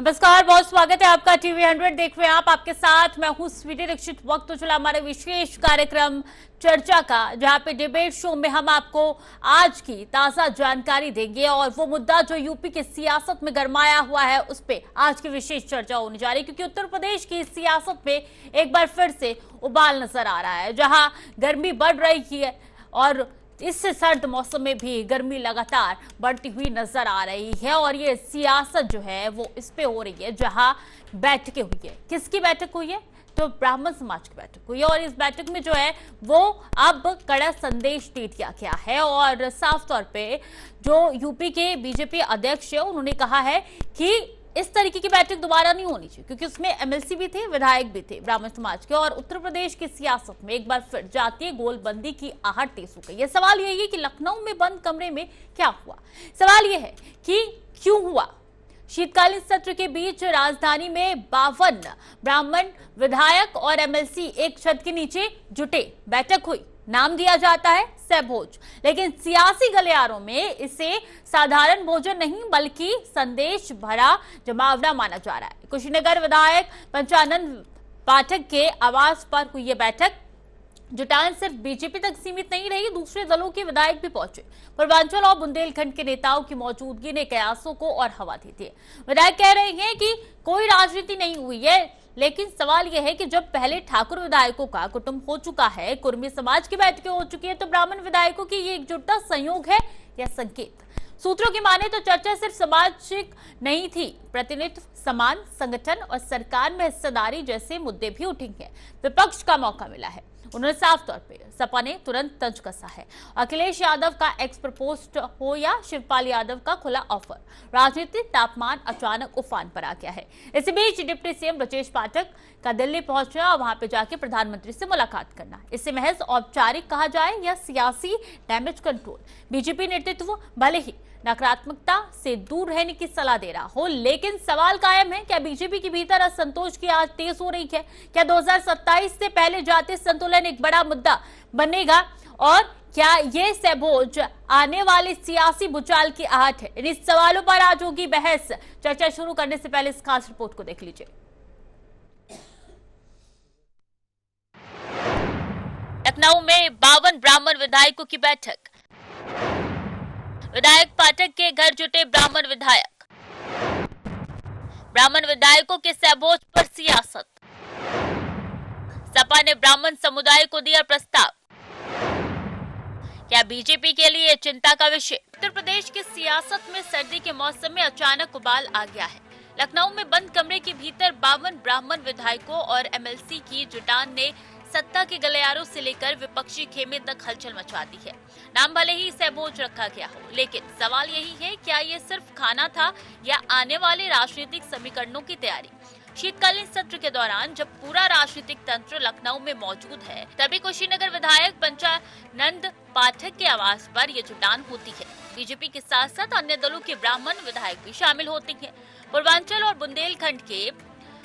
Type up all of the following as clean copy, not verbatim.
नमस्कार, बहुत स्वागत है आपका टीवी 100 देख रहे हैं आप। आपके साथ मैं हूं स्वीटी दीक्षित। वक्त तो चला हमारे विशेष कार्यक्रम चर्चा का, जहां पे डिबेट शो में हम आपको आज की ताजा जानकारी देंगे और वो मुद्दा जो यूपी की सियासत में गरमाया हुआ है उस पे आज की विशेष चर्चा होने जा रही है। क्योंकि उत्तर प्रदेश की सियासत में एक बार फिर से उबाल नजर आ रहा है, जहां गर्मी बढ़ रही है और इस सर्द मौसम में भी गर्मी लगातार बढ़ती हुई नजर आ रही है। और ये सियासत जो है वो इस पे हो रही है, जहां बैठकें हुई है। किसकी बैठक हुई है? तो ब्राह्मण समाज की बैठक हुई है। और इस बैठक में जो है वो अब कड़ा संदेश दे दिया गया है और साफ तौर पे जो यूपी के बीजेपी अध्यक्ष है उन्होंने कहा है कि इस तरीके की बैठक दोबारा नहीं होनी चाहिए, क्योंकि उसमें एमएलसी भी थे, विधायक भी थे ब्राह्मण समाज के। और उत्तर प्रदेश की सियासत में एक बार फिर जातीय गोलबंदी की आहट तेज हो गई। ये सवाल यही है कि लखनऊ में बंद कमरे में क्या हुआ। सवाल यह है कि क्यों हुआ। शीतकालीन सत्र के बीच राजधानी में 52 ब्राह्मण विधायक और एमएलसी एक छत के नीचे जुटे, बैठक हुई। नाम दिया जाता है सहभोज, लेकिन सियासी गलियारों में इसे साधारण भोजन नहीं बल्कि संदेश भरा जमावड़ा माना जा रहा है। कुशीनगर विधायक पंचानंद पाठक के आवास पर हुई यह बैठक। जुटान सिर्फ बीजेपी तक सीमित नहीं रही, दूसरे दलों के विधायक भी पहुंचे। पूर्वांचल और बुंदेलखंड के नेताओं की मौजूदगी ने कयासों को और हवा दी थी। विधायक कह रहे हैं कि कोई राजनीति नहीं हुई है, लेकिन सवाल यह है कि जब पहले ठाकुर विधायकों का कुटुंब हो चुका है, कुर्मी समाज की बैठकें हो चुकी है, तो ब्राह्मण विधायकों की ये एकजुटता संयोग है या संकेत? सूत्रों की माने तो चर्चा सिर्फ सामाजिक नहीं थी, प्रतिनिधित्व, समान संगठन और सरकार में हिस्सेदारी जैसे मुद्दे भी उठेंगे। विपक्ष का मौका मिला है। उन्होंने साफ तौर पे सपा ने तुरंत तंज कसा है। अखिलेश यादव का एक्स प्रपोस्ट हो या शिवपाल यादव का खुला ऑफर, राजनीतिक तापमान अचानक उफान पर आ गया है। इसी बीच डिप्टी सीएम ब्रजेश पाठक का दिल्ली पहुंचना और वहां पे जाके प्रधानमंत्री से मुलाकात करना, इसे महज औपचारिक कहा जाए या सियासी डैमेज कंट्रोल। बीजेपी नेतृत्व भले ही नकारात्मकता से दूर रहने की सलाह दे रहा हो, लेकिन सवाल कायम है, क्या बीजेपी के भीतर असंतोष की आग तेज हो रही है? क्या 2027 से पहले जातीय संतुलन एक बड़ा मुद्दा बनेगा? और क्या ये सहभोज आने वाले सियासी भूचाल की आहट है? इन सवालों पर आज होगी बहस। चर्चा शुरू करने से पहले इस खास रिपोर्ट को देख लीजिए। लखनऊ में 52 ब्राह्मण विधायकों की बैठक। विधायक पाठक के घर जुटे ब्राह्मण विधायक। ब्राह्मण विधायकों के सहभोज पर सियासत। सपा ने ब्राह्मण समुदाय को दिया प्रस्ताव। क्या बीजेपी के लिए चिंता का विषय? उत्तर प्रदेश की सियासत में सर्दी के मौसम में अचानक उबाल आ गया है। लखनऊ में बंद कमरे के भीतर 52 ब्राह्मण विधायकों और एमएलसी की जुटान ने सत्ता के गलियारों से लेकर विपक्षी खेमे तक हलचल मचा दी है। नाम भले ही सहभोज रखा गया हो, लेकिन सवाल यही है, क्या ये सिर्फ खाना था या आने वाले राजनीतिक समीकरणों की तैयारी? शीतकालीन सत्र के दौरान जब पूरा राजनीतिक तंत्र लखनऊ में मौजूद है, तभी कुशीनगर विधायक पंचानंद पाठक के आवास पर यह जुटान होती है। बीजेपी के साथ साथ अन्य दलों के ब्राह्मण विधायक भी शामिल होते हैं। पूर्वांचल और बुंदेलखंड के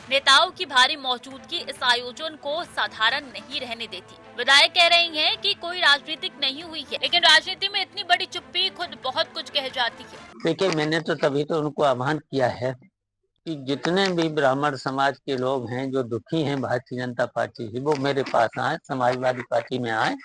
नेताओं की भारी मौजूदगी इस आयोजन को साधारण नहीं रहने देती। विधायक कह रहे हैं कि कोई राजनीतिक नहीं हुई है, लेकिन राजनीति में इतनी बड़ी चुप्पी खुद बहुत कुछ कह जाती है। देखिए, मैंने तो तभी तो उनको आह्वान किया है कि जितने भी ब्राह्मण समाज के लोग हैं जो दुखी हैं भारतीय जनता पार्टी से, वो मेरे पास आए, समाजवादी पार्टी में आए,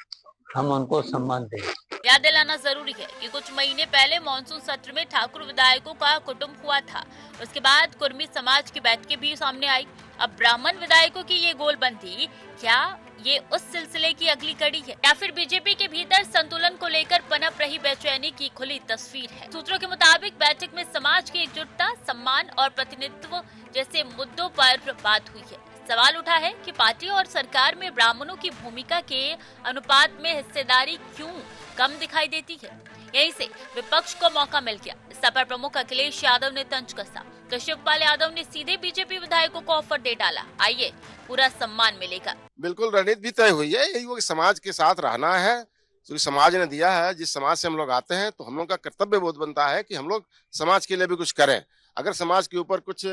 हम उनको सम्मान दें। याद दिलाना जरूरी है कि कुछ महीने पहले मानसून सत्र में ठाकुर विधायकों का कुटुंब हुआ था। उसके बाद कुर्मी समाज की बैठकें भी सामने आई। अब ब्राह्मण विधायकों की ये गोलबंदी, क्या ये उस सिलसिले की अगली कड़ी है या फिर बीजेपी के भीतर संतुलन को लेकर पनप रही बेचैनी की खुली तस्वीर है? सूत्रों के मुताबिक बैठक में समाज की एकजुटता, सम्मान और प्रतिनिधित्व जैसे मुद्दों पर बात हुई है। सवाल उठा है कि पार्टी और सरकार में ब्राह्मणों की भूमिका के अनुपात में हिस्सेदारी क्यों कम दिखाई देती है? यहीं से विपक्ष को मौका मिल गया। सपा प्रमुख अखिलेश यादव ने तंज कसा, तो शिवपाल यादव ने सीधे बीजेपी विधायकों को ऑफर दे डाला, आइए पूरा सम्मान मिलेगा। बिल्कुल रणनीति भी तय हुई है, यही वो समाज के साथ रहना है, क्योंकि समाज ने दिया है। जिस समाज से हम लोग आते हैं तो हम लोग का कर्तव्य बोध बनता है कि हम लोग समाज के लिए भी कुछ करें। अगर समाज के ऊपर कुछ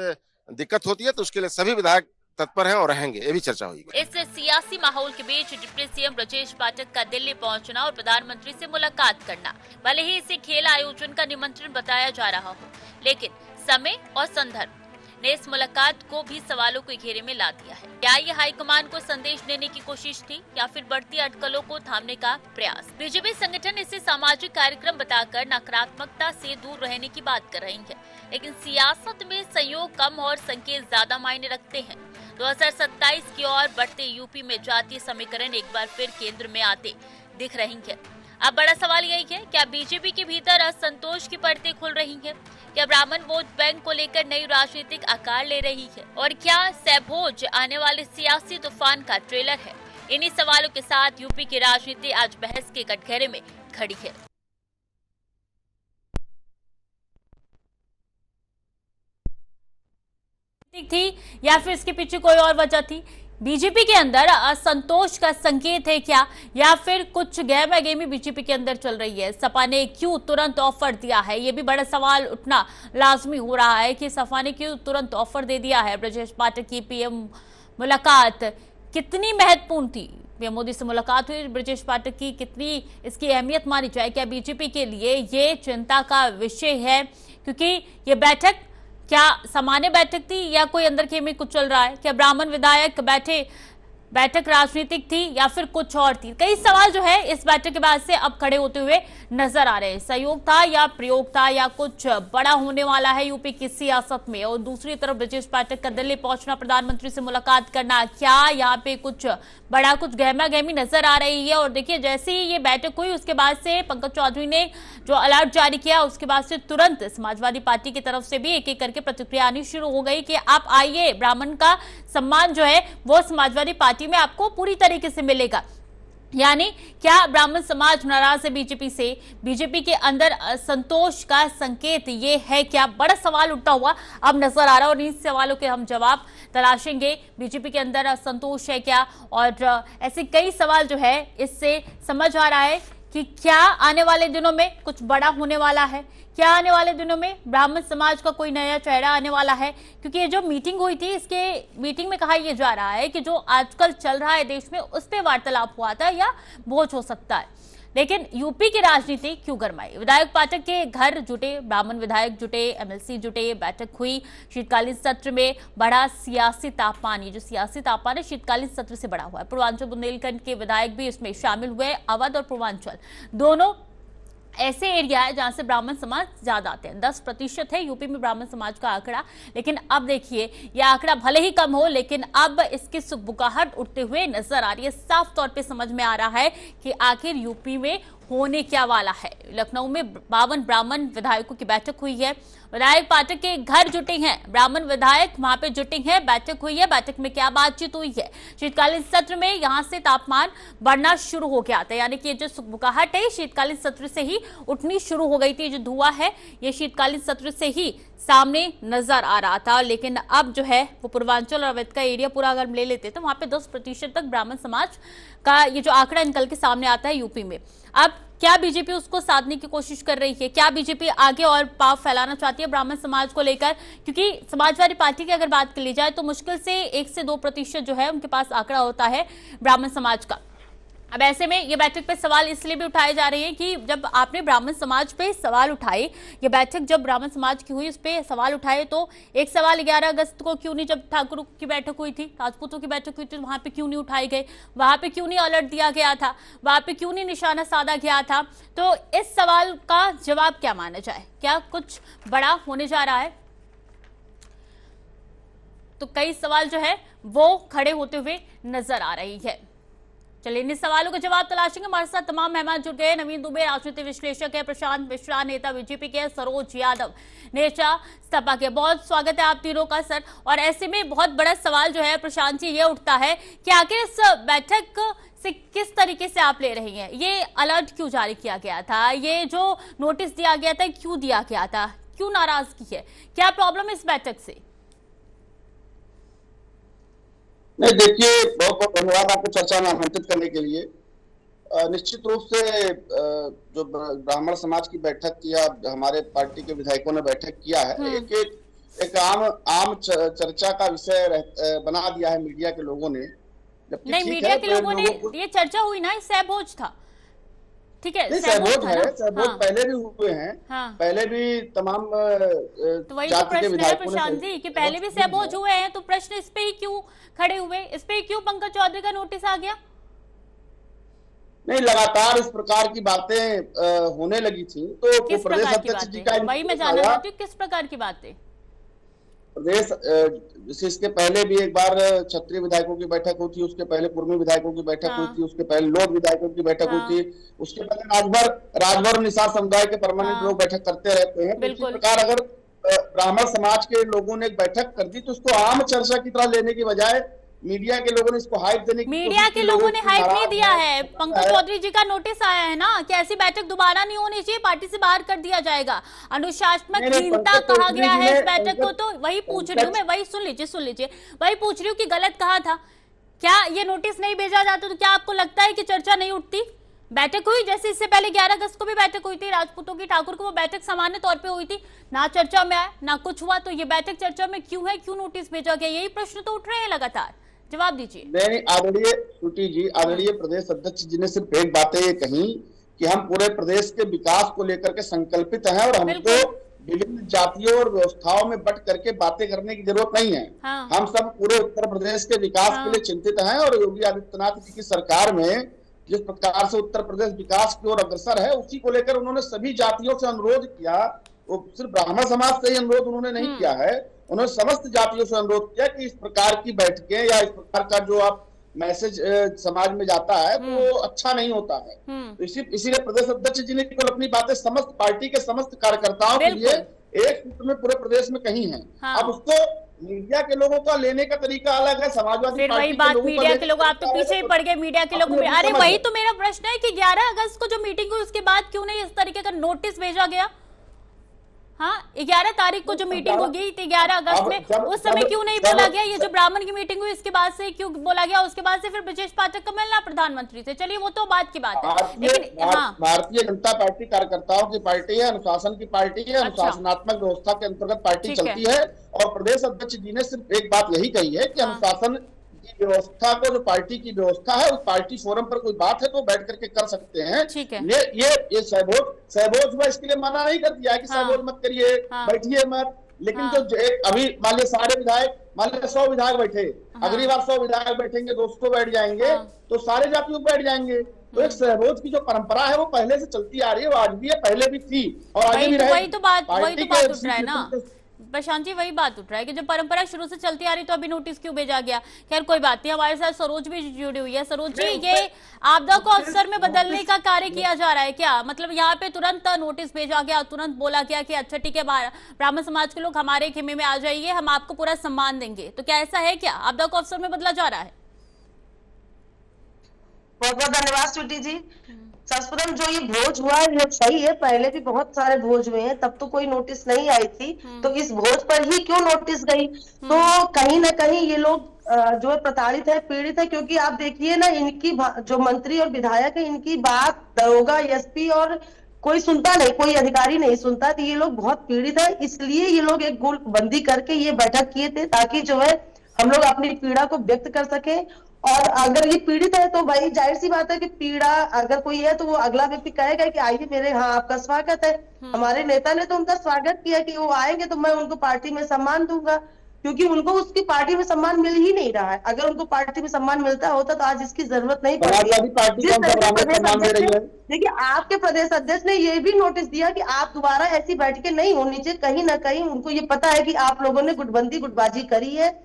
दिक्कत होती है तो उसके लिए सभी विधायक तत्पर हैं और रहेंगे, ये भी चर्चा हुई। इस सियासी माहौल के बीच डिप्टी सीएम ब्रजेश पाठक का दिल्ली पहुंचना और प्रधानमंत्री से मुलाकात करना, भले ही इसे खेल आयोजन का निमंत्रण बताया जा रहा हो, लेकिन समय और संदर्भ ने इस मुलाकात को भी सवालों के घेरे में ला दिया है। क्या ये हाईकमान को संदेश देने की कोशिश थी या फिर बढ़ती अटकलों को थामने का प्रयास? बीजेपी संगठन इसे सामाजिक कार्यक्रम बताकर नकारात्मकता से दूर रहने की बात कर रही है, लेकिन सियासत में संयोग कम और संकेत ज्यादा मायने रखते हैं। 2027 की ओर बढ़ते यूपी में जातीय समीकरण एक बार फिर केंद्र में आते दिख रही है। अब बड़ा सवाल यही है, क्या बीजेपी के भीतर असंतोष की परतें खुल रही हैं? क्या ब्राह्मण वोट बैंक को लेकर नई राजनीतिक आकार ले रही है? और क्या सहभोज आने वाले सियासी तूफान का ट्रेलर है? इन्हीं सवालों के साथ यूपी की राजनीति आज बहस के कटघरे में खड़ी है। थी या फिर इसके पीछे कोई और वजह थी? बीजेपी के अंदर असंतोष का संकेत है क्या, या फिर कुछ गहमागहमी बीजेपी के अंदर चल रही है? सपा ने क्यों तुरंत ऑफर दिया है, ये भी बड़ा सवाल उठना लाजमी हो रहा है कि सपा ने क्यों तुरंत ऑफर दे दिया है। ब्रजेश पाठक की पीएम मुलाकात कितनी महत्वपूर्ण थी? पीएम मोदी से मुलाकात हुई, ब्रजेश पाठक की कितनी इसकी अहमियत मानी जाए? क्या बीजेपी के लिए ये चिंता का विषय है? क्योंकि ये बैठक क्या सामान्य बैठक थी या कोई अंदर खेमे कुछ चल रहा है? क्या ब्राह्मण विधायक बैठक राजनीतिक थी या फिर कुछ और थी? कई सवाल जो है इस बैठक के बाद से अब खड़े होते हुए नजर आ रहे हैं। सहयोग था या प्रयोग था या कुछ बड़ा होने वाला है यूपी की सियासत में? और दूसरी तरफ ब्रजेश पाठक का दिल्ली पहुंचना, प्रधानमंत्री से मुलाकात करना, क्या यहाँ पे कुछ बड़ा कुछ गहमागहमी नजर आ रही है? और देखिए, जैसे ही ये बैठक हुई उसके बाद से पंकज चौधरी ने जो अलर्ट जारी किया, उसके बाद से तुरंत समाजवादी पार्टी की तरफ से भी एक एक करके प्रतिक्रिया आनी शुरू हो गई कि आप आइए, ब्राह्मण का सम्मान जो है वो समाजवादी पार्टी में आपको पूरी तरीके से मिलेगा। यानी क्या ब्राह्मण समाज नाराज है बीजेपी से? बीजेपी के अंदर असंतोष का संकेत ये है क्या? बड़ा सवाल उठता हुआ अब नजर आ रहा है और इन सवालों के हम जवाब तलाशेंगे। बीजेपी के अंदर असंतोष है क्या? और ऐसे कई सवाल जो है इससे समझ आ रहा है कि क्या आने वाले दिनों में कुछ बड़ा होने वाला है? क्या आने वाले दिनों में ब्राह्मण समाज का कोई नया चेहरा आने वाला है? क्योंकि ये जो मीटिंग हुई थी, इसके मीटिंग में कहा यह जा रहा है कि जो आजकल चल रहा है देश में उस पर वार्तालाप हुआ था या बोझ हो सकता है। लेकिन यूपी की राजनीति क्यों गरमाई? विधायक पाठक के घर जुटे, ब्राह्मण विधायक जुटे, एमएलसी जुटे, बैठक हुई। शीतकालीन सत्र में बढ़ा सियासी तापमान। ये जो सियासी तापमान है शीतकालीन सत्र से बढ़ा हुआ है। पूर्वांचल बुंदेलखंड के विधायक भी इसमें शामिल हुए। अवध और पूर्वांचल दोनों ऐसे एरिया है जहां से ब्राह्मण समाज ज्यादा आते हैं। 10% है यूपी में ब्राह्मण समाज का आंकड़ा। लेकिन अब देखिए, यह आंकड़ा भले ही कम हो, लेकिन अब इसकी सुगबुगाहट उठते हुए नजर आ रही है। साफ तौर पे समझ में आ रहा है कि आखिर यूपी में होने क्या वाला है। लखनऊ में 52 ब्राह्मण विधायकों की बैठक हुई है। विधायक पाठक के घर जुटे हैं, ब्राह्मण विधायक वहां पे जुटे हैं, बैठक हुई है। बैठक में क्या बातचीत हुई है? शीतकालीन सत्र में यहां से तापमान बढ़ना शुरू हो गया था, यानी कि ये जो सुगबुगाहट है शीतकालीन सत्र से ही उठनी शुरू हो गई थी। जो धुआं है ये शीतकालीन सत्र से ही सामने नजर आ रहा था। लेकिन अब जो है वो पूर्वांचल और अवध का एरिया पूरा अगर ले लेते तो वहां पे 10% तक ब्राह्मण समाज का ये जो आंकड़ा निकल के सामने आता है यूपी में। अब क्या बीजेपी उसको साधने की कोशिश कर रही है? क्या बीजेपी आगे और पाव फैलाना चाहती है ब्राह्मण समाज को लेकर? क्योंकि समाजवादी पार्टी की अगर बात कर ली जाए तो मुश्किल से 1 से 2% जो है उनके पास आंकड़ा होता है ब्राह्मण समाज का। अब ऐसे में ये बैठक पे सवाल इसलिए भी उठाए जा रहे हैं कि जब आपने ब्राह्मण समाज पे सवाल उठाए, ये बैठक जब ब्राह्मण समाज की हुई, उस पे सवाल उठाए, तो एक सवाल 11 अगस्त को क्यों नहीं, जब ठाकुरों की बैठक हुई थी, राजपूतों की बैठक हुई थी, वहां पे क्यों नहीं उठाए गए? वहां पे क्यों नहीं अलर्ट दिया गया था? वहां पे क्यों नहीं निशाना साधा गया था? तो इस सवाल का जवाब क्या माना जाए? क्या कुछ बड़ा होने जा रहा है? तो कई सवाल जो है वो खड़े होते हुए नजर आ रही है। चलिए इन सवालों का जवाब तलाशेंगे। हमारे साथ तमाम मेहमान जुड़ गए। नवीन दुबे राजनीतिक विश्लेषक है, प्रशांत मिश्रा नेता बीजेपी के, सरोज यादव नेता सपा के। बहुत स्वागत है आप तीनों का सर। और ऐसे में बहुत बड़ा सवाल जो है प्रशांत जी ये उठता है कि आखिर इस बैठक से किस तरीके से आप ले रही हैं? ये अलर्ट क्यों जारी किया गया था? ये जो नोटिस दिया गया था क्यों दिया गया था? क्यों नाराजगी है? क्या प्रॉब्लम इस बैठक से? नहीं, देखिए, बहुत बहुत धन्यवाद आपको चर्चा में आमंत्रित करने के लिए। निश्चित रूप से जो ब्राह्मण समाज की बैठक किया, हमारे पार्टी के विधायकों ने बैठक किया है, एक आम चर्चा का विषय बना दिया है मीडिया के लोगों ने। नहीं, मीडिया के लोगों ने ये चर्चा हुई ना, सहभोज था, ठीक है, नहीं, सहमोज सहमोज था है, ना? सहमोज हाँ, पहले भी हुए हैं। हाँ। पहले भी तमाम तो वही तो जाति के प्रश्न है विधायकों ने प्रशांत जी कि पहले भी सहमोज सहमोज किया। हुए हैं, तो प्रश्न इस पे ही क्यों खड़े हुए, इस पे ही क्यों पंकज चौधरी का नोटिस आ गया? नहीं, लगातार इस प्रकार की बातें होने लगी थी, तो वो किस प्रदेश प्रकार की अध्यक्ष जी का बातें, वही मैं नोटिस जानना आया। चाहती हूँ, किस प्रकार की बातें? प्रदेश जैसे इसके पहले भी एक बार क्षत्रिय विधायकों की बैठक हुई थी, उसके पहले कुर्मी विधायकों की बैठक हुई हाँ, थी, उसके पहले लोक विधायकों की बैठक हुई हाँ, थी, उसके पहले राजभर और निषाद समुदाय के परमानेंट हाँ, लोग बैठक करते रहते हैं। तो इसी बिल्कुल। प्रकार अगर ब्राह्मण समाज के लोगों ने एक बैठक कर दी, तो उसको आम चर्चा की तरह लेने की बजाय मीडिया के लोगों ने इसको हाइप देने की मीडिया कोशिश के की। लोगों ने की हाइप नहीं नाराज दिया है, है। पंकज चौधरी जी का नोटिस आया है ना कि ऐसी बैठक दोबारा नहीं होनी चाहिए, पार्टी से बाहर कर दिया जाएगा, अनुशासनात्मक नहीं, हीनता पंकज कहा चौधरी गया जी है ने इस बैठक को। तो वही पूछ रही हूँ मैं, वही सुन लीजिए, वही पूछ रही हूँ कि गलत कहा था क्या? ये नोटिस नहीं भेजा जाता तो क्या आपको लगता है कि चर्चा नहीं उठती? बैठक हुई, जैसे इससे पहले 11 अगस्त को भी बैठक हुई थी राजपूतों की, ठाकुर को, वो बैठक सामान्य तौर पे हुई थी, ना चर्चा में आया ना कुछ हुआ, तो ये बैठक चर्चा में क्यों है, क्यों नोटिस भेजा गया? यही प्रश्न तो उठ रहे हैं लगातार, जवाब दीजिए। नहीं, आदरणीय श्रुति जी, आदरणीय प्रदेश अध्यक्ष जी ने सिर्फ एक बात ये कही कि हम पूरे प्रदेश के विकास को लेकर के संकल्पित हैं और हमको विभिन्न जातियों और व्यवस्थाओं में बट करके बातें करने की जरूरत नहीं है। हाँ, हम सब पूरे उत्तर प्रदेश के विकास के लिए चिंतित हैं और योगी आदित्यनाथ जी की सरकार में जिस प्रकार से उत्तर प्रदेश विकास की ओर अग्रसर है, उसी को लेकर उन्होंने सभी जातियों से अनुरोध किया। वो सिर्फ ब्राह्मण समाज से ही अनुरोध उन्होंने नहीं किया है, उन्होंने समस्त जातियों से अनुरोध किया कि इस प्रकार की बैठकें या इस प्रकार का जो आप मैसेज समाज में जाता है तो वो अच्छा नहीं होता है। तो इसीलिए प्रदेश अध्यक्ष जी ने केवल अपनी बातें समस्त पार्टी के समस्त कार्यकर्ताओं के लिए एक सूत्र में पूरे प्रदेश में कही है। अब उसको मीडिया के लोगों का लेने का तरीका अलग है, समाजवादी पार्टी के लोगों का मीडिया के लोग, आप तो पीछे ही पड़ गए मीडिया के लोगों में। अरे वही तो मेरा प्रश्न है कि 11 अगस्त को जो मीटिंग हुई उसके बाद क्यों नहीं इस तरीके का नोटिस भेजा गया? हाँ, 11 तारीख को जो मीटिंग होगी 11 अगस्त में, उस समय क्यों नहीं बोला गया? ये जो ब्राह्मण की मीटिंग हुई इसके बाद से क्यों बोला गया? उसके बाद से फिर ब्रजेश पाठक का मिलना प्रधानमंत्री से, चलिए वो तो बात की बात है, लेकिन हाँ, भारतीय जनता पार्टी कार्यकर्ताओं की पार्टी है, अनुशासन की पार्टी है, अनुशासनात्मक व्यवस्था के अंतर्गत पार्टी चलती है और प्रदेश अध्यक्ष जी ने सिर्फ एक बात यही कही है कि अनुशासन व्यवस्था को, जो पार्टी की व्यवस्था है, उस पार्टी फोरम पर कोई बात है तो बैठ करके कर सकते हैं। ठीक है। ये सहभोज हुआ, इसके लिए मना नहीं कर दिया कि सहभोज मत करिए, बैठिए मत। लेकिन जो अभी मान लिया सारे विधायक, मान लिया 100 विधायक बैठे, अगली बार 100 विधायक बैठेंगे, 200 बैठ जाएंगे, तो सारे जातियों बैठ जाएंगे। तो एक सहभोज की जो परंपरा है वो पहले से चलती आ रही है, वो आज भी है, पहले भी थी और आगे भी रहेगी। वही तो बात उठ रहा है ना प्रशांत जी, वही बात उठ रहा है कि जो परंपरा शुरू से चलती आ रही तो अभी नोटिस क्यों भेजा गया? खैर कोई बात नहीं, हमारे साथ सरोज भी जुड़ी हुई है। सरोज जी, ये आपदा को अवसर में बदलने का कार्य किया जा रहा है क्या? मतलब यहाँ पे तुरंत नोटिस भेजा गया, तुरंत बोला गया कि अच्छा ठीक है, ब्राह्मण समाज के लोग हमारे खेमे में आ जाइए, हम आपको पूरा सम्मान देंगे, तो क्या ऐसा है क्या? आपदा को अवसर में बदला जा रहा है? बहुत बहुत धन्यवाद श्रुति जी। सर्वप्रथम जो ये भोज हुआ है ये सही है, पहले भी बहुत सारे भोज हुए हैं, तब तो कोई नोटिस नहीं आई थी, तो इस भोज पर ही क्यों नोटिस गई? तो कहीं ना कहीं ये लोग जो है प्रताड़ित है, पीड़ित है, क्योंकि आप देखिए ना, इनकी जो मंत्री और विधायक है, इनकी बात दरोगा, एसपी और कोई सुनता नहीं, कोई अधिकारी नहीं सुनता, तो ये लोग बहुत पीड़ित है। इसलिए ये लोग एक गुट बंदी करके ये बैठक किए थे ताकि जो है हम लोग अपनी पीड़ा को व्यक्त कर सके। और अगर ये पीड़ित है तो भाई जाहिर सी बात है कि पीड़ा अगर कोई है तो वो अगला व्यक्ति कहेगा कि आइए मेरे यहाँ आपका स्वागत है। हमारे नेता ने तो उनका स्वागत किया कि वो आएंगे तो मैं उनको पार्टी में सम्मान दूंगा, क्योंकि उनको उसकी पार्टी में सम्मान मिल ही नहीं रहा है। अगर उनको पार्टी में सम्मान मिलता होता तो आज इसकी जरूरत नहीं पड़ती। देखिए, आपके प्रदेश अध्यक्ष ने ये भी नोटिस दिया कि आप दोबारा ऐसी बैठकें नहीं होनी चाहिए। कहीं ना कहीं उनको ये पता है कि आप लोगों ने गुटबाजी करी है,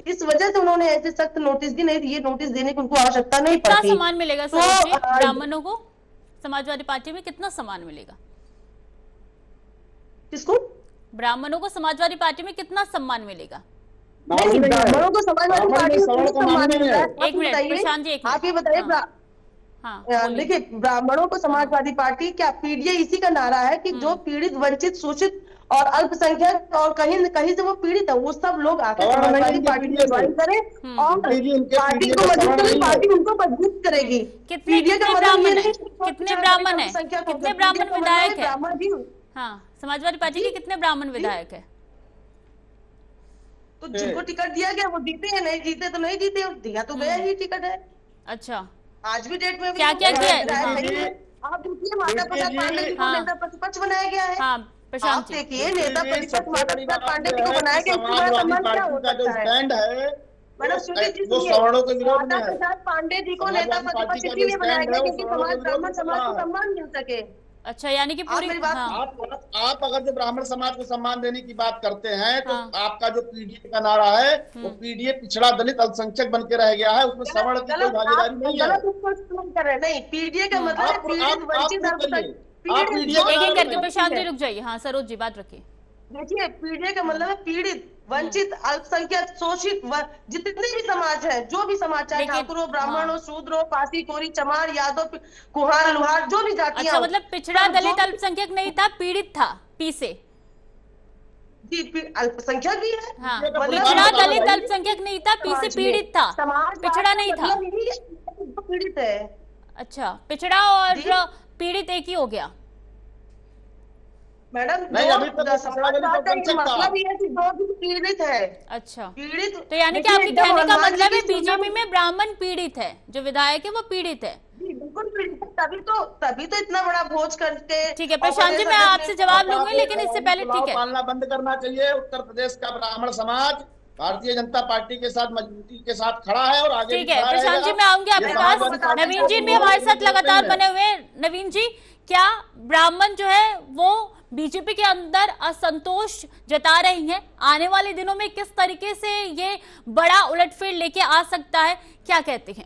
इस वजह से उन्होंने ऐसे सख्त नोटिस दी, नहीं ये नोटिस देने की उनको आवश्यकता नहीं पड़ती। कितना सम्मान मिलेगा तो ब्राह्मणों को समाजवादी पार्टी में? कितना सम्मान मिलेगा? किसको? ब्राह्मणों को समाजवादी पार्टी में कितना सम्मान मिलेगा? नहीं, ब्राह्मणों को समाजवादी पार्टी में सम्मान मिल रहा है। एक मिनट प्रशांत जी, आप ये बताइए। देखिए, ब्राह्मणों को समाजवादी पार्टी क्या, पीडीए इसी का नारा है कि जो पीड़ित, वंचित, शोषित और अल्पसंख्यक और कहीं न कहीं से वो पीड़ित है, वो सब लोग आकर समाजवादी पार्टी में ज्वाइन करें और पार्टी को मजबूत करें, पार्टी उनको मजबूत करेगी। कितने ब्राह्मण है? कितने ब्राह्मण है? कितने ब्राह्मण विधायक है? हाँ, समाजवादी पार्टी के कितने ब्राह्मण विधायक है? तो जिनको टिकट दिया गया वो जीते हैं, नहीं जीते तो नहीं जीते, दिया तो गया ही टिकट है। अच्छा, आज भी डेट में क्या क्या किया है? आप देखिए माता प्रसाद पांडे जी को हाँ। नेता प्रतिपक्ष बनाया गया है। हाँ आप प्रशांत जी, देखिए नेता प्रतिपक्ष सबसे माता बड़ी प्रसाद बात पांडे यह जी को है बनाया कि गया, इससे बड़ा समाजवादी सम्मान क्या पार्टी हो का जो सकता है? स्टैंड है मैडम सुनील जी वो सुनिए, सवर्णों के विरोध में माता है। प्रसाद पांडे जी को नेता समाजवादी पार्टी प्रतिपक्ष का जो इसीलिए बनाया स्टैंड गया है वो क्योंकि सवर्णों के समाज विरोध ब्राह्मण में चल समाज रहा को है। सम्मान मिल सके। अच्छा यानी कि आप पूरी, मेरी बात हाँ आप अगर जो ब्राह्मण समाज को सम्मान देने की बात करते हैं तो हाँ। आपका जो पीडीए का नारा है वो पीडीए पिछड़ा दलित अल्पसंख्यक बन के रह गया है, उसमें सवर्ण की कोई गलत, भागीदारी आप नहीं है। गलत उसको इस्तेमाल कर रहे हैं। नहीं, पीडीए का मतलब है आप पीड़ित वंचित खुद करिए, अल्पसंख्यक, आप पीड़ित पीडीए का एक नारा एक करके बताइए। प्रशांत जी रुक जाइए। हाँ सरोज जी बात रखिए। देखिए पीड़ित का मतलब है पीड़ित वंचित अल्पसंख्यक शोषित जितने भी समाज है, जो भी समाज चाहे लेकिन- ठाकुर हो, ब्राह्मण हाँ। हो, शूद्र हो, पासी कोरी चमार यादव कुहार लुहार, जो भी जातियां अच्छा हो, मतलब पिछड़ा सब दलित जो- अल्पसंख्यक नहीं था, पीड़ित था, पी से। जी अल्पसंख्यक भी है। हाँ पिछड़ा मतलब पिछड़ा बताओ दलित भाई। अल्पसंख्यक नहीं था, पी से समाज में पीड़ित था, समाज पिछड़ा नहीं था। मतलब यही है कि जो पीड़ित है। अच्छा पिछड़ा और जी। पीड़ित एक ही हो गया। मैडम नहीं, जो अभी तक वो समाजवाद पिछड़ा का दलित ये अल्पसंख्यक था। मतलब ये है कि जो भी पीड़ित है, अच्छा पीड़ित तो यानी कि देखिए, आपके जब कहने का हनुमान जी मतलब है की तुलना बीजेपी में ब्राह्मण पीड़ित है, जो विधायक है वो पीड़ित है। जी बिल्कुल पीड़ित है, तभी तो इतना बड़ा भोज करके। ठीक है और प्रशांत जी, प्रदेश मैं अध्यक्ष आपसे ने- जवाब लूंगी लेकिन इससे पहले पुलाव ठीक है। पालना बंद करना चाहिए। उत्तर प्रदेश का ब्राह्मण समाज भारतीय जनता पार्टी के साथ मजबूती के साथ खड़ा है और आगे भी ठीक है खड़ा प्रशांत जी, रहेगा। मैं आऊंगी ये आपके समाजवादी पास। पार्टी नवीन का जी भी कोई हमारे साथ विरोध लगातार नहीं है। बने हुए हैं। नवीन जी, क्या ब्राह्मण जो है वो बीजेपी के अंदर असंतोष जता रही हैं? आने वाले दिनों में किस तरीके से ये बड़ा उलटफेर लेके आ सकता है, क्या कहते हैं?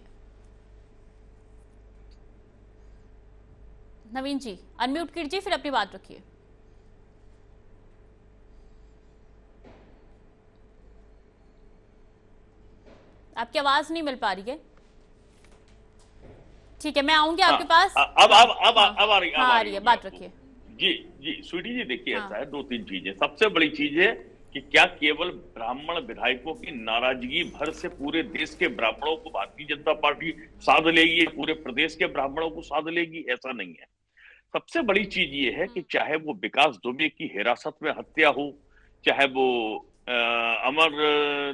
नवीन जी अनम्यूट कीजिए, फिर अपनी बात रखिए। आपकी आवाज नहीं मिल पा रही है। ठीक है मैं आऊंगी आपके पास। अब आ रही हाँ आ रही है, बात रखिए। जी स्वीटी जी देखिए हाँ। ऐसा है, दो तीन चीजें। सबसे बड़ी चीज है कि क्या केवल ब्राह्मण विधायकों की नाराजगी भर से पूरे देश के ब्राह्मणों को भारतीय जनता पार्टी साध लेगी, पूरे प्रदेश के ब्राह्मणों को साध लेगी? ऐसा नहीं है। सबसे बड़ी चीज ये है कि चाहे वो विकास दुबे की हिरासत में हत्या हो, चाहे वो अमर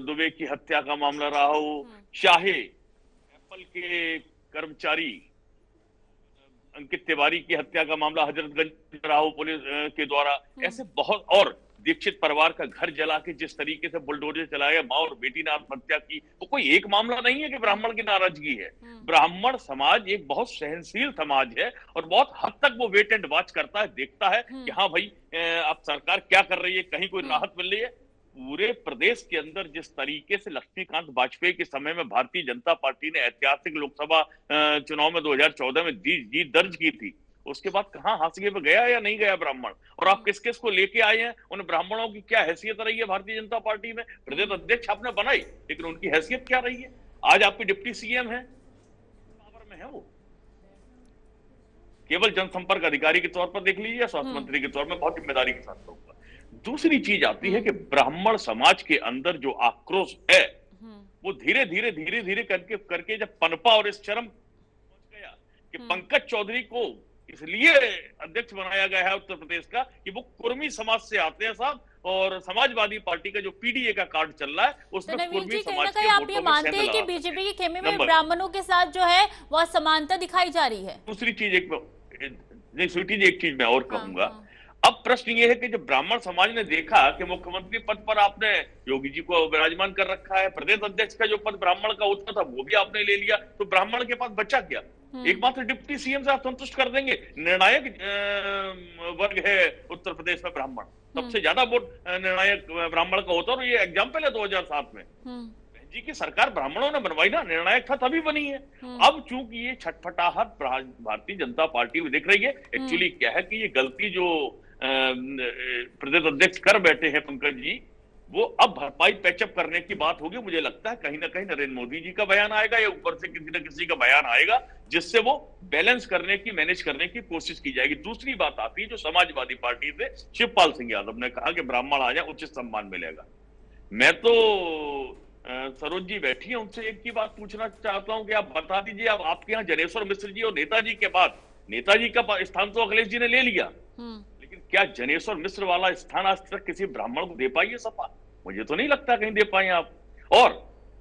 दुबे की हत्या का मामला रहा हो, चाहे एप्पल के कर्मचारी अंकित तिवारी की हत्या का मामला हजरतगंज में रहा हो पुलिस के द्वारा, ऐसे बहुत, और दीक्षित परिवार का घर जला के जिस तरीके से बुलडोजर चलाया, माँ और बेटी ने आत्महत्या की, वो कोई एक मामला नहीं है कि ब्राह्मण की नाराजगी है। ब्राह्मण समाज एक बहुत सहनशील समाज है और बहुत हद तक वो वेट एंड वॉच करता है, देखता है कि हाँ भाई अब सरकार क्या कर रही है, कहीं कोई राहत मिल रही है। पूरे प्रदेश के अंदर जिस तरीके से लक्ष्मीकांत वाजपेयी के समय में भारतीय जनता पार्टी ने ऐतिहासिक लोकसभा चुनाव में 2014 में जीत दर्ज की थी, उसके बाद कहां हाशिए पे गया या नहीं गया ब्राह्मण? और आप किस किस को लेके आए हैं? उन ब्राह्मणों की क्या हैसियत रही है भारतीय जनता पार्टी में? प्रदेश अध्यक्ष आपने बनाई, लेकिन उनकी हैसियत क्या रही है? आज आपकी डिप्टी सीएम है, पावर में है वो, केवल जनसंपर्क अधिकारी के तौर पर देख लीजिए, स्वास्थ्य मंत्री के तौर में बहुत जिम्मेदारी के साथ रहूंगा। दूसरी चीज आती है कि ब्राह्मण समाज के अंदर जो आक्रोश है वो धीरे धीरे करके जब पनपा और इस चरम पहुंच गया कि पंकज चौधरी को इसलिए अध्यक्ष बनाया गया है उत्तर प्रदेश का कि वो कुर्मी समाज से आते हैं साहब, और समाजवादी पार्टी का जो पीडीए का कार्ड चल रहा है उसमें तो नवीन कुर्मी जी, कहीं समाज ना के कहीं आप वोटों ये में मानते सेंध हैं कि लगाते हैं। बीजेपी के खेमे में नंबर। ब्राह्मणों के साथ जो है वो असमानता दिखाई जा रही है? दूसरी चीज नहीं स्वीटी जी, एक चीज मैं और कहूंगा। हाँ। अब प्रश्न ये है कि जब ब्राह्मण समाज ने देखा कि मुख्यमंत्री पद पर आपने योगी जी को विराजमान कर रखा है, प्रदेश अध्यक्ष का जो पद ब्राह्मण का होता था वो भी आपने ले लिया, तो ब्राह्मण के पास बचा क्या? एकमात्र डिप्टी सीएम से आप संतुष्ट कर देंगे? निर्णायक वर्ग है उत्तर प्रदेश में ब्राह्मण, सबसे ज्यादा वोट निर्णायक ब्राह्मण का होता, और ये एग्जाम्पल है 2007 में जी की सरकार ब्राह्मणों ने बनवाई ना, निर्णायक था तभी बनी है। अब चूंकि ये छटपटाहट भारतीय जनता पार्टी में दिख रही है, एक्चुअली क्या है कि ये गलती जो प्रदेश अध्यक्ष कर बैठे हैं पंकज जी, वो अब भरपाई पैचअप करने की बात होगी। मुझे लगता है कहीं ना कहीं नरेंद्र मोदी जी का बयान आएगा या ऊपर से किसी न किसी का बयान आएगा, जिससे वो बैलेंस करने की, मैनेज करने की कोशिश की जाएगी। दूसरी बात आती है जो समाजवादी पार्टी से शिवपाल सिंह यादव ने कहा कि ब्राह्मण आ जाए उचित सम्मान मिलेगा। मैं तो सरोज जी बैठी है, उनसे एक ही बात पूछना चाहता हूं कि आप बता दीजिए, अब आपके यहाँ जनेश्वर मिश्र जी और नेताजी के बाद नेताजी का स्थान तो अखिलेश जी ने ले लिया, लेकिन क्या जनेश्वर मिश्र वाला स्थान आज तक किसी ब्राह्मण को दे पाई है सपा? मुझे तो नहीं लगता कहीं दे पाए आप। और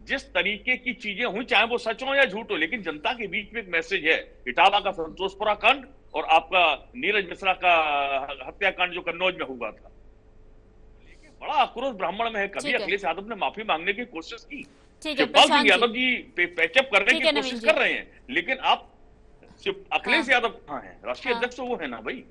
जिस तरीके की चीजें हुई, चाहे वो सच हो या झूठ हो, लेकिन जनता के बीच में एक मैसेज है। इटावा का संतोषपुरा कांड और आपका नीरज मिश्रा का हत्याकांड जो कन्नौज में हुआ था, बड़ा आक्रोश ब्राह्मण में है। कभी अखिलेश यादव ने माफी मांगने की कोशिश की, शिवपाल सिंह यादव जी पैचअप करने की कोशिश कर रहे हैं, लेकिन आप अखिलेश यादव कहाँ है? राष्ट्रीय अध्यक्ष वो है ना भाई।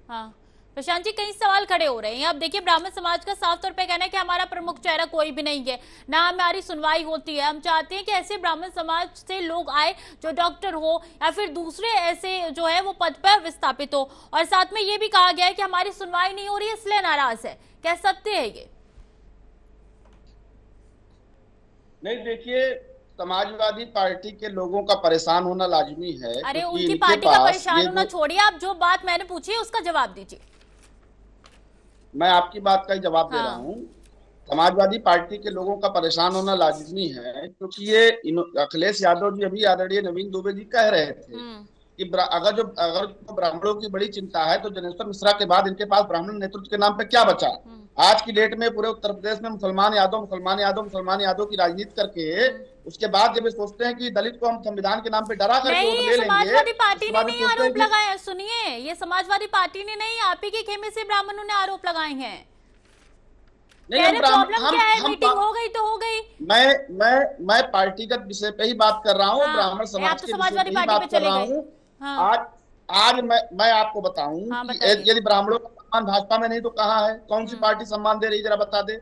प्रशांत जी, कई सवाल खड़े हो रहे हैं। अब देखिए, ब्राह्मण समाज का साफ तौर पे कहना है कि हमारा प्रमुख चेहरा कोई भी नहीं है, ना हमारी सुनवाई होती है। हम चाहते हैं कि ऐसे ब्राह्मण समाज से लोग आए जो डॉक्टर हो या फिर दूसरे ऐसे जो है वो पद पर विस्थापित हो। और साथ में ये भी कहा गया है कि हमारी सुनवाई नहीं हो रही है इसलिए नाराज है। क्या सत्य है ये? नहीं, देखिए, समाजवादी पार्टी के लोगों का परेशान होना लाजमी है। अरे उनकी पार्टी का परेशान होना छोड़िए, आप जो बात मैंने पूछी है उसका जवाब दीजिए। मैं आपकी बात का ही जवाब दे रहा हूँ। समाजवादी पार्टी के लोगों का परेशान होना लाजमी है, क्योंकि ये अखिलेश यादव जी अभी आदरणीय नवीन दुबे जी कह रहे थे कि अगर ब्राह्मणों की बड़ी चिंता है तो जनेश्वर मिश्रा के बाद इनके पास ब्राह्मण नेतृत्व के नाम पे क्या बचा। आज की डेट में पूरे उत्तर प्रदेश में मुसलमान यादव की राजनीति करके उसके बाद जब सोचते हैं कि दलित को हम संविधान के नाम पे डरा कर वोट ले लेंगे। समाजवादी पार्टी ने नहीं आरोप लगाया। सुनिए, ये समाजवादी पार्टी ने नहीं, आप ही के खेमे से ब्राह्मणों ने आरोप लगाए हैं। प्रॉब्लम क्या है? मीटिंग हो गई तो हो गई। मैं पार्टीगत विषय पे ही बात कर रहा हूँ, ब्राह्मण समाज के समाजवादी पार्टी पे चले गए। आज मैं आपको बताऊं, यदि ब्राह्मणों का सम्मान भाजपा में नहीं तो कहाँ है? कौन सी पार्टी सम्मान दे रही, जरा बता दे।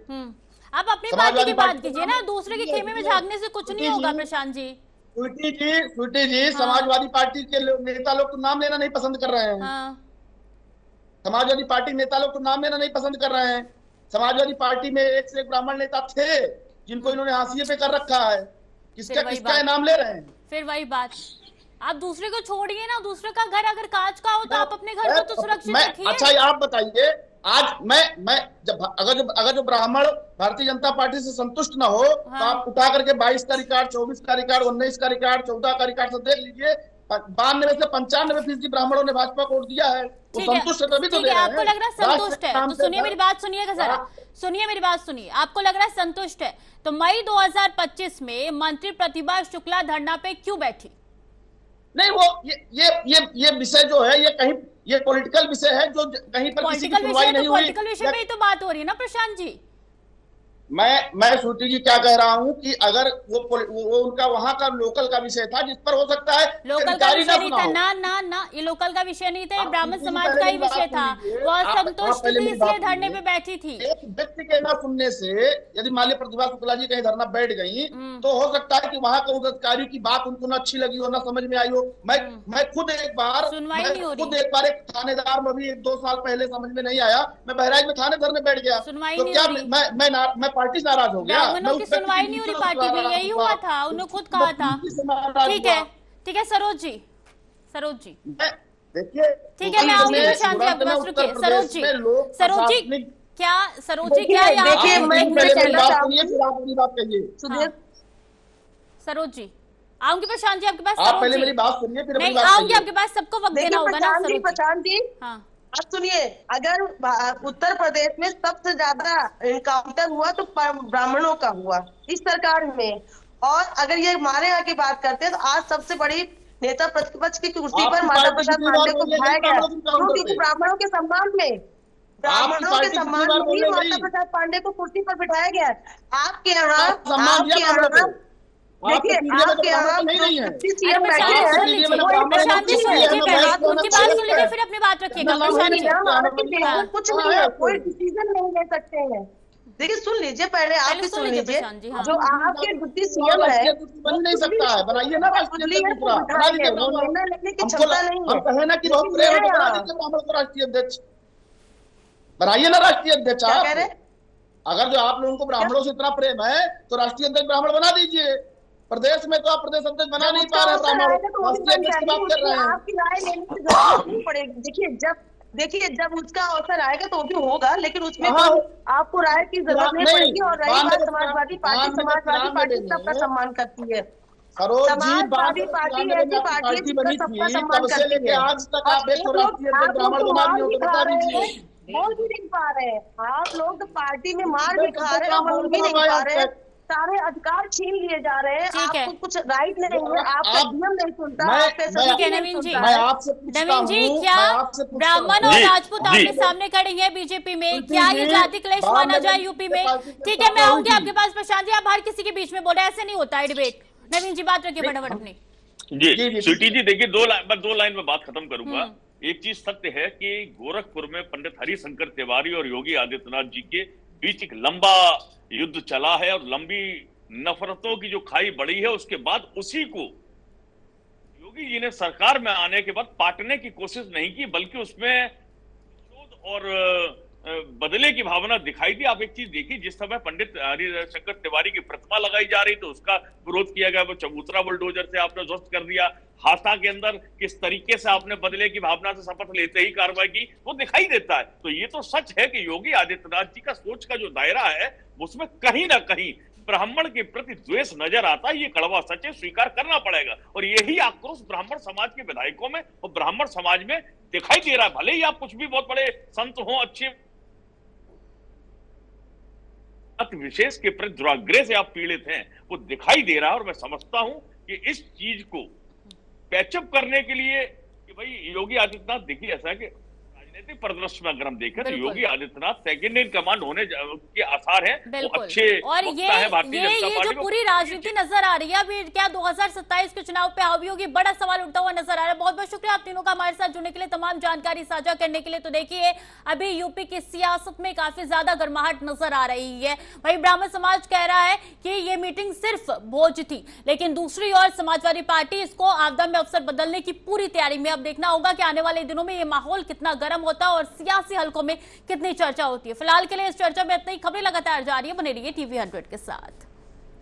आप अपनी पार्टी की बात कीजिए ना, दूसरे के खेमे में झांकने से कुछ नहीं होगा। प्रशांत जी, स्वीटी जी, समाजवादी पार्टी के नेता लोग तो नाम लेना नहीं पसंद कर रहे हैं। समाजवादी पार्टी नेता लोग तो नाम लेना नहीं पसंद कर रहे हैं। समाजवादी पार्टी में एक से एक ब्राह्मण नेता थे जिनको इन्होंने हाशिए पे कर रखा है। किसका नाम ले रहे हैं? फिर वही बात, आप दूसरे को छोड़िए ना। दूसरे का घर अगर कांच का हो तो आप अपने घर को तो सुरक्षित रखिए। अच्छा, आप बताइए, आज अगर जो ब्राह्मण भारतीय जनता पार्टी से संतुष्ट ना हो तो आप उठा करके 22 का रिकॉर्ड, 24 का रिकॉर्ड, 19 का रिकॉर्ड, 14 का रिकॉर्ड से देख लीजिए। 92 से 95% ब्राह्मणों ने भाजपा को वोट दिया है। वो संतुष्ट है तभी तो दे रहे हैं। आपको लग रहा है संतुष्ट है तो सुनिए मेरी बात, सुनिएगा जरा, सुनिए मेरी बात सुनिए। आपको लग रहा है संतुष्ट है तो मई 2025 में मंत्री प्रतिभा शुक्ला धरना पे क्यों बैठी? नहीं, वो ये विषय जो है ये पॉलिटिकल विषय है जो कहीं पर किसी की सुनवाई नहीं हुई। पॉलिटिकल विषय में ही तो बात हो रही है ना प्रशांत जी। मैं श्रुति जी क्या कह रहा हूँ कि अगर वो उनका वहाँ का लोकल का विषय था जिस पर हो सकता है लोकल का विषय नहीं था। ना ये लोकल का विषय नहीं था, ये ब्राह्मण समाज का ही विषय था। वो संतुष्ट थी इसलिए धरने पे बैठी थी। एक व्यक्ति के ना सुनने से यदि मान लीजिए प्रतिभा शुक्ला जी कहीं धरना बैठ गई तो हो सकता है कि वहाँ के उस अधिकारी की बात उनको न अच्छी लगी हो, न समझ में आई हो। मैं खुद एक बार एक थानेदार में भी 1-2 साल पहले समझ में नहीं आया, मैं बहराइच में थाने धरने बैठ गया तो क्या मैं पार्टी से नाराज हो गया? ब्राह्मणों की सुनवाई नहीं हो रही, पार्टी में यही हुआ था, उन्होंने खुद कहा था। ठीक है सरोज जी देखिए, ठीक है, मैं आऊंगी प्रशांत जी आपके पास। रुकिए सरोज जी क्या देखिए, सरोज जी आऊंगी प्रशांत जी आपके पास। आप पहले मेरी बात सुनिए, फिर नहीं आऊंगी आपके पास, सबको वक्त देना होगा ना। प्रशांत जी आप सुनिए, अगर उत्तर प्रदेश में सबसे ज्यादा एनकाउंटर हुआ तो ब्राह्मणों का हुआ इस सरकार में। और अगर ये हमारे यहाँ की बात करते हैं तो आज सबसे बड़ी नेता प्रतिपक्ष की कुर्सी पर माता प्रसाद पांडे को बिठाया गया, क्योंकि ब्राह्मणों के सम्मान में माता प्रसाद पांडे को कुर्सी पर बिठाया गया। आपके यहाँ देखिए, आपके यहाँ सीएम बैठे हैं, फिर अपनी बात रखिएगा। कुछ नहीं है, कोई डिसीजन नहीं ले सकते हैं। देखिए सुन लीजिए, पहले आप भी सुन लीजिए। जो आपके डिप्टी सीएम है बन नहीं सकता है, बनाइए ना राष्ट्रीय निर्णय लेने की क्षमता नहीं है। कहे ना कि राष्ट्रीय अध्यक्ष बनाइए ना, राष्ट्रीय अध्यक्ष। अगर जो आप लोगों को ब्राह्मणों से इतना प्रेम है तो राष्ट्रीय अध्यक्ष ब्राह्मण बना दीजिए। प्रदेश में तो आप प्रदेश अध्यक्ष बना नहीं पा रहे, राष्ट्रीय अध्यक्ष की बात कर रहे हैं। आपकी राय लेने की जरूरत नहीं पड़ेगी। देखिए जब उसका अवसर आएगा तो भी होगा, लेकिन उसमें आपको राय की जरूरत नहीं पड़ेगी। और रही बात समाजवादी पार्टी सबका सम्मान करती है। समाजवादी पार्टी ऐसी पार्टी जिसका सबका सम्मान करती है। आज तक आप एक राष्ट्रीय अध्यक्ष ब्राह्मण बना नहीं हो तो बता दीजिए। बोल भी नहीं पा रहे हैं आप लोग, तो पार्टी में मार भी खा रहे हैं, बोल भी नहीं पा रहे हैं। सारे अधिकार छीन लिए जा रहे हैं, ठीक है। आपको कुछ राइट नहीं है, आपका नियम नहीं सुनता, मैं- आपके मैं- सभी ठीक है, नहीं नवीन जी। सुनता मैं है। आपसे पूछता नवीन जी, हूँ, क्या मैं आपसे पूछता ब्राह्मण हूँ। और जी, राजपूत जी। आपके सामने खड़े हैं बीजेपी में, सुनती क्या जी, ये जाति क्लेश बाद माना में जाए जब यूपी दूसरे में? पार्टी के ठीक है, मैं साथ आऊंगी होगी। आपके पास प्रशांत जी, आप हर किसी के बीच में बोले, ऐसे नहीं होता है डिबेट। नवीन जी बात रखिए फटाफट अपनी। जी स्वीटी जी, देखिए दो लाइन में बात खत्म करूंगा। एक चीज सत्य है कि गोरखपुर में पंडित हरिशंकर तिवारी और योगी आदित्यनाथ जी के बीच एक लंबा युद्ध चला है और लंबी नफरतों की जो खाई बढ़ी है, उसके बाद उसी को योगी जी ने सरकार में आने के बाद पाटने की कोशिश नहीं की, बल्कि उसमें शोध और बदले की भावना दिखाई दी। आप एक चीज देखिए, जिस समय पंडित हरिशंकर तिवारी की प्रतिमा लगाई जा रही तो उसका विरोध किया गया, वो चबूतरा बुलडोजर से आपने ध्वस्त कर दिया। हाथा के अंदर किस तरीके से आपने बदले की भावना से शपथ लेते ही कार्रवाई की, वो दिखाई देता है। तो ये तो सच है कि योगी आदित्यनाथ जी का सोच का जो दायरा है, उसमें कहीं ना कहीं ब्राह्मण के प्रति द्वेष नजर आता है। ये कड़वा सच है, स्वीकार करना पड़ेगा। और यही आक्रोश ब्राह्मण समाज के विधायकों में और ब्राह्मण समाज में दिखाई दे रहा है। भले ही आप कुछ भी बहुत बड़े संत हो, अच्छे विशेष के प्रति दुराग्रह से आप पीड़ित हैं, वो दिखाई दे रहा है। और मैं समझता हूं कि इस चीज को पैचअप करने के लिए कि भाई योगी आदित्यनाथ, देखिए ऐसा है कि राजनीतिक परिदृश्य में अगर हम देखें तो Yogi Adityanath second in command होने के आसार हैं। वो अच्छे और ये जो पूरी राजनीति नजर आ रही है अभी, क्या 2027 के चुनाव पे हावी होगी, बड़ा सवाल उठता हुआ नजर आ रहा है। बहुत बहुत शुक्रिया आप तीनों का हमारे साथ जुड़ने के लिए, तमाम जानकारी साझा करने के लिए। तो देखिए, अभी यूपी की सियासत में काफी ज्यादा गर्माहट नजर आ रही है। वही ब्राह्मण समाज कह रहा है कि ये मीटिंग सिर्फ भोज थी, लेकिन दूसरी ओर समाजवादी पार्टी इसको आपदा में अवसर बदलने की पूरी तैयारी में। अब देखना होगा कि आने वाले दिनों में ये माहौल कितना गर्म होता है और सियासी हलकों में कितनी चर्चा होती है। फिलहाल के लिए इस चर्चा में इतनी खबरें लगातार जारी है, बने रहिए TV 100 के साथ।